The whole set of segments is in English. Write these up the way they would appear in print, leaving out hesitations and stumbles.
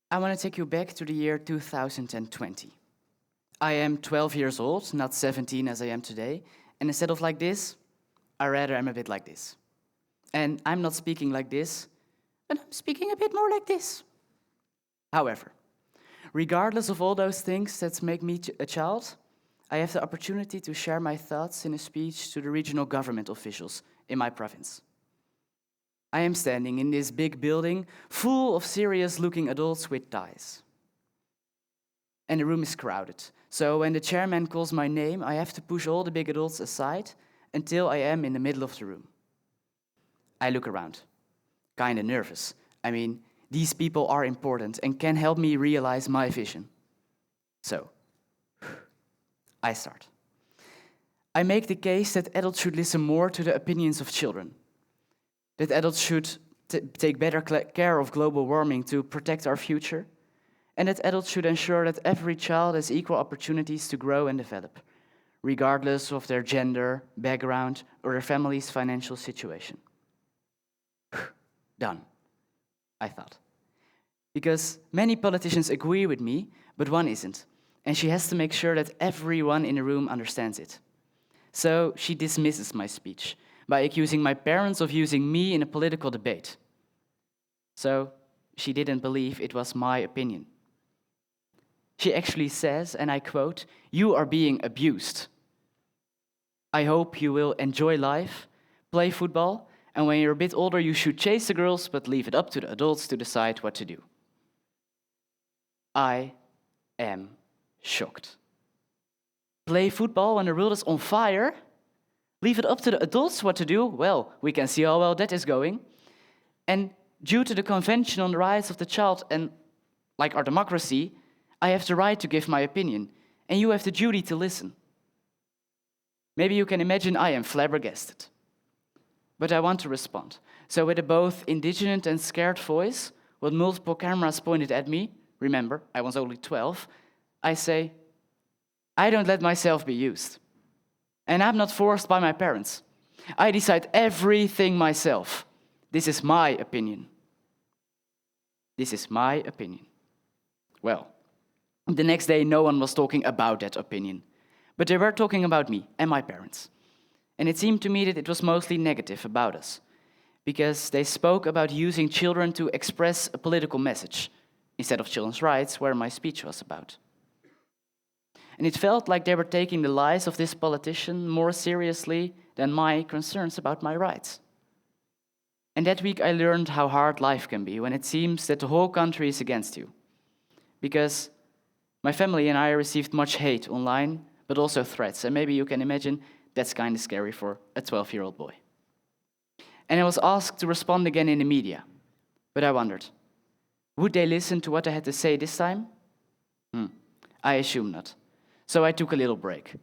I want to take you back to the year 2020. I am 12 years old, not 17 as I am today, and instead of like this, I rather am a bit like this. And I'm not speaking like this, but I'm speaking a bit more like this. However, regardless of all those things that make me a child, I have the opportunity to share my thoughts in a speech to the regional government officials in my province. I am standing in this big building full of serious-looking adults with ties. And the room is crowded, so when the chairman calls my name, I have to push all the big adults aside until I am in the middle of the room. I look around, kinda nervous. I mean, these people are important and can help me realize my vision. So, I start. I make the case that adults should listen more to the opinions of children, that adults should take better care of global warming to protect our future, and that adults should ensure that every child has equal opportunities to grow and develop, regardless of their gender, background, or their family's financial situation. Done, I thought. Because many politicians agree with me, but one isn't, and she has to make sure that everyone in the room understands it. So she dismisses my speech by accusing my parents of using me in a political debate. So she didn't believe it was my opinion. She actually says, and I quote, "You are being abused. I hope you will enjoy life, play football, and when you're a bit older you should chase the girls, but leave it up to the adults to decide what to do." I am shocked. Play football when the world is on fire? Leave it up to the adults what to do? Well, we can see how well that is going. And due to the Convention on the Rights of the Child and, like our democracy, I have the right to give my opinion, and you have the duty to listen. Maybe you can imagine I am flabbergasted. But I want to respond. So with a both indignant and scared voice, with multiple cameras pointed at me, remember, I was only 12, I say, I don't let myself be used. And I'm not forced by my parents. I decide everything myself. This is my opinion. This is my opinion. Well, the next day no one was talking about that opinion, but they were talking about me and my parents. And it seemed to me that it was mostly negative about us, because they spoke about using children to express a political message, instead of children's rights, where my speech was about. And it felt like they were taking the lies of this politician more seriously than my concerns about my rights. And that week I learned how hard life can be when it seems that the whole country is against you. Because my family and I received much hate online, but also threats. And maybe you can imagine that's kind of scary for a 12-year-old boy. And I was asked to respond again in the media. But I wondered, would they listen to what I had to say this time? I assume not. So I took a little break,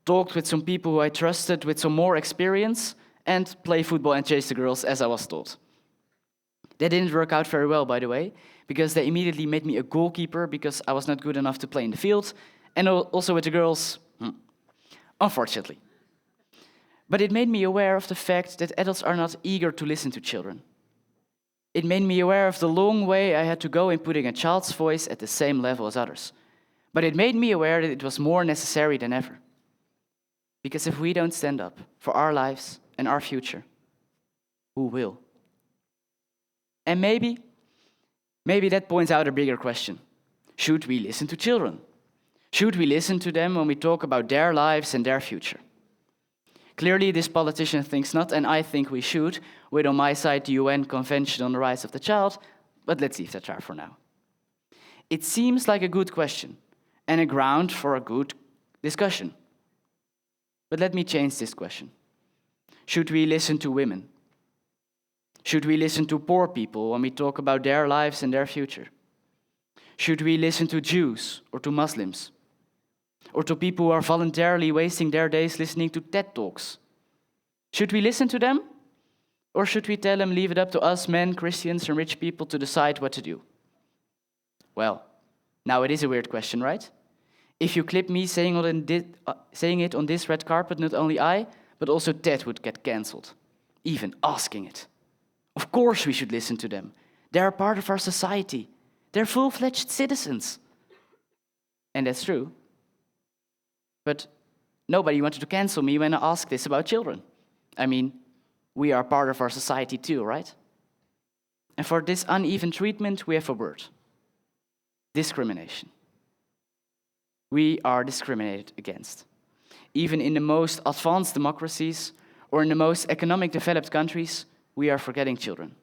talked with some people who I trusted with some more experience, and played football and chased the girls as I was told. That didn't work out very well, by the way, because they immediately made me a goalkeeper because I was not good enough to play in the field, and also with the girls, unfortunately. But it made me aware of the fact that adults are not eager to listen to children. It made me aware of the long way I had to go in putting a child's voice at the same level as others. But it made me aware that it was more necessary than ever. Because if we don't stand up for our lives and our future, who will? And maybe that points out a bigger question. Should we listen to children? Should we listen to them when we talk about their lives and their future? Clearly, this politician thinks not, and I think we should, with on my side the UN Convention on the Rights of the Child, but let's leave that there for now. It seems like a good question, and a ground for a good discussion. But let me change this question. Should we listen to women? Should we listen to poor people when we talk about their lives and their future? Should we listen to Jews or to Muslims? Or to people who are voluntarily wasting their days listening to TED Talks? Should we listen to them? Or should we tell them, leave it up to us men, Christians and rich people to decide what to do? Well, now it is a weird question, right? If you clip me saying it on this red carpet, not only I, but also TED would get cancelled. Even asking it. Of course we should listen to them. They are part of our society. They're full-fledged citizens. And that's true. But nobody wanted to cancel me when I asked this about children. I mean, we are part of our society too, right? And for this uneven treatment, we have a word. Discrimination. We are discriminated against. Even in the most advanced democracies or in the most economic developed countries, we are forgetting children.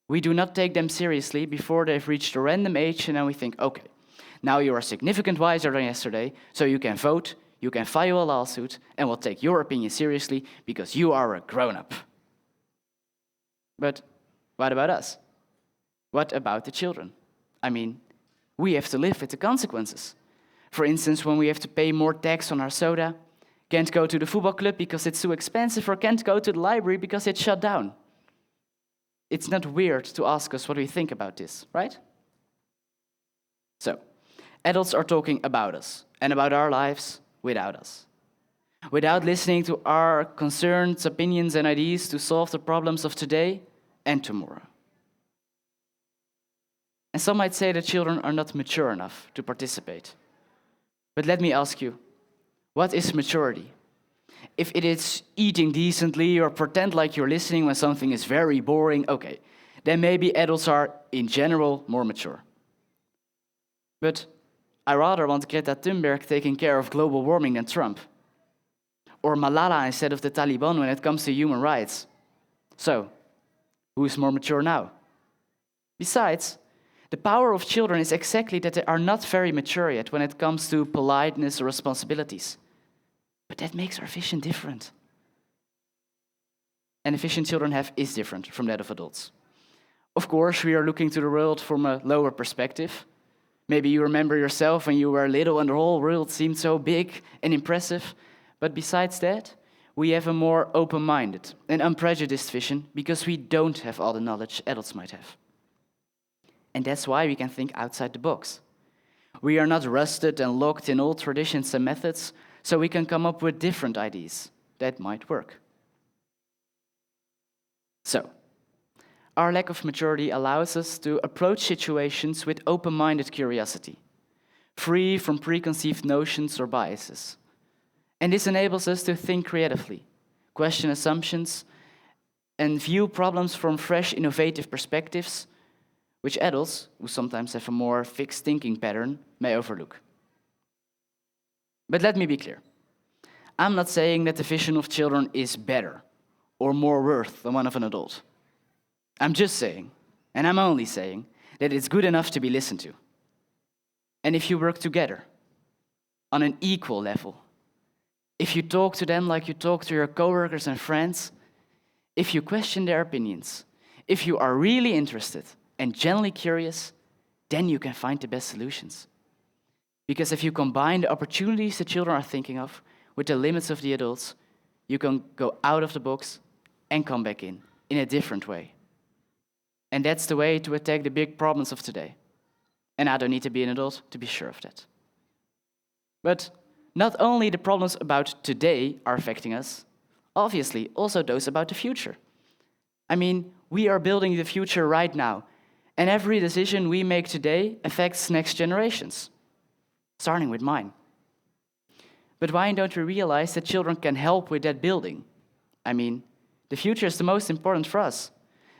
We do not take them seriously before they've reached a random age, and then we think, okay, now you are significantly wiser than yesterday, so you can vote, you can file a lawsuit, and we'll take your opinion seriously because you are a grown-up. But what about us? What about the children? I mean, we have to live with the consequences. For instance, when we have to pay more tax on our soda, can't go to the football club because it's too expensive, or can't go to the library because it's shut down. It's not weird to ask us what we think about this, right? So, adults are talking about us and about our lives without us. Without listening to our concerns, opinions, and ideas to solve the problems of today and tomorrow. And some might say that children are not mature enough to participate. But let me ask you, what is maturity? If it is eating decently or pretend like you're listening when something is very boring, okay, then maybe adults are, in general, more mature. But I rather want Greta Thunberg taking care of global warming than Trump. Or Malala instead of the Taliban when it comes to human rights. So, who is more mature now? Besides, the power of children is exactly that they are not very mature yet when it comes to politeness or responsibilities. But that makes our vision different. And the vision children have is different from that of adults. Of course, we are looking to the world from a lower perspective. Maybe you remember yourself when you were little and the whole world seemed so big and impressive. But besides that, we have a more open-minded and unprejudiced vision because we don't have all the knowledge adults might have. And that's why we can think outside the box. We are not rusted and locked in old traditions and methods, so we can come up with different ideas that might work. So, our lack of maturity allows us to approach situations with open-minded curiosity, free from preconceived notions or biases. And this enables us to think creatively, question assumptions, and view problems from fresh, innovative perspectives, which adults, who sometimes have a more fixed thinking pattern, may overlook. But let me be clear. I'm not saying that the vision of children is better or more worth than one of an adult. I'm just saying, and I'm only saying, that it's good enough to be listened to. And if you work together, on an equal level, if you talk to them like you talk to your coworkers and friends, if you question their opinions, if you are really interested and genuinely curious, then you can find the best solutions. Because if you combine the opportunities the children are thinking of with the limits of the adults, you can go out of the box and come back in a different way. And that's the way to attack the big problems of today. And I don't need to be an adult to be sure of that. But not only the problems about today are affecting us, obviously also those about the future. I mean, we are building the future right now, and every decision we make today affects next generations, starting with mine. But why don't we realize that children can help with that building? I mean, the future is the most important for us.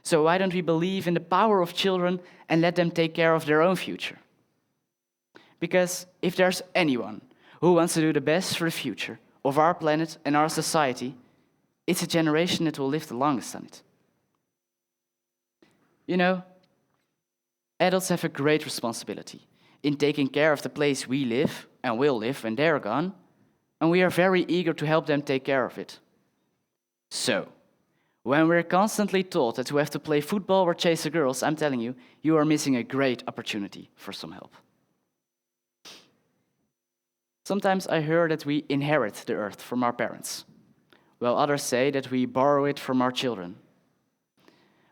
So why don't we believe in the power of children and let them take care of their own future? Because if there's anyone who wants to do the best for the future of our planet and our society, it's a generation that will live the longest on it. You know, adults have a great responsibility in taking care of the place we live and will live when they're gone, and we are very eager to help them take care of it. So, when we're constantly told that we have to play football or chase the girls, I'm telling you, you are missing a great opportunity for some help. Sometimes I hear that we inherit the earth from our parents, while others say that we borrow it from our children.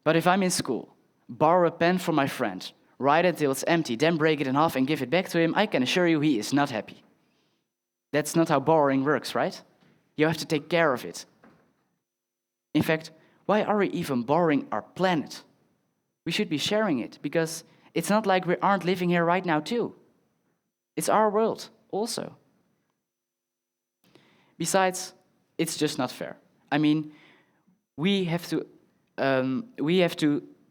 But if I'm in school, borrow a pen from my friend, write it till it's empty, then break it in half and give it back to him, I can assure you he is not happy. That's not how borrowing works, right? You have to take care of it. In fact, why are we even borrowing our planet? We should be sharing it, because It's not like we aren't living here right now too. It's our world also. Besides, it's just not fair. I mean, we have to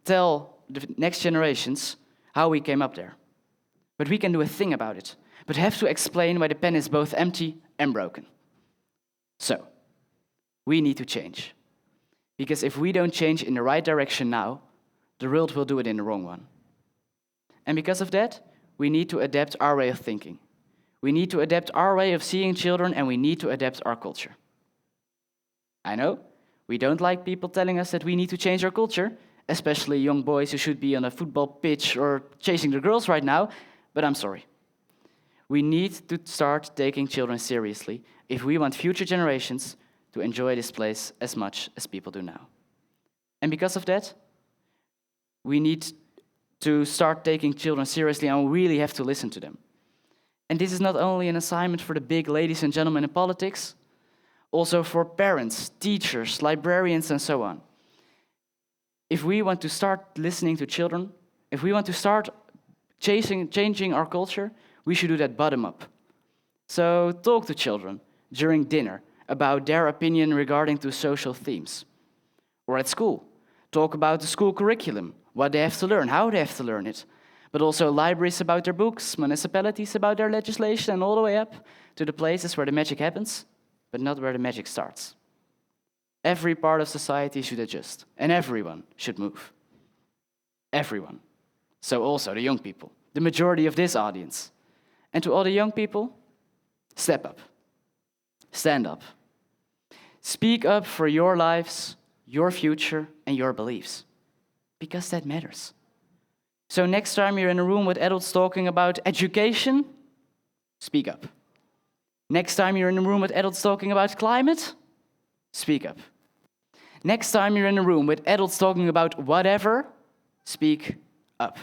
tell the next generations how we came up there. But we can do a thing about it. But have to explain why the pen is both empty and broken. So, we need to change. Because if we don't change in the right direction now, the world will do it in the wrong one. And because of that, we need to adapt our way of thinking. We need to adapt our way of seeing children, and we need to adapt our culture. I know, we don't like people telling us that we need to change our culture, especially young boys who should be on a football pitch or chasing the girls right now, but I'm sorry. We need to start taking children seriously if we want future generations to enjoy this place as much as people do now. And because of that, we need to start taking children seriously, and we really have to listen to them. And this is not only an assignment for the big ladies and gentlemen in politics, also for parents, teachers, librarians, and so on. If we want to start listening to children, if we want to start changing our culture, we should do that bottom up. So talk to children during dinner about their opinion regarding to social themes. Or at school, talk about the school curriculum, what they have to learn, how they have to learn it. But also libraries about their books, municipalities about their legislation, and all the way up to the places where the magic happens, but not where the magic starts. Every part of society should adjust, and everyone should move. Everyone. So also the young people, the majority of this audience. And to all the young people, step up. Stand up. Speak up for your lives, your future, and your beliefs. Because that matters. So next time you're in a room with adults talking about education, speak up. Next time you're in a room with adults talking about climate, speak up. Next time you're in a room with adults talking about whatever, speak up.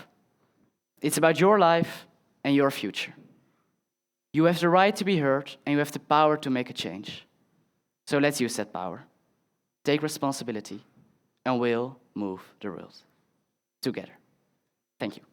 It's about your life and your future. You have the right to be heard, and you have the power to make a change. So let's use that power. Take responsibility, and we'll move the world together. Thank you.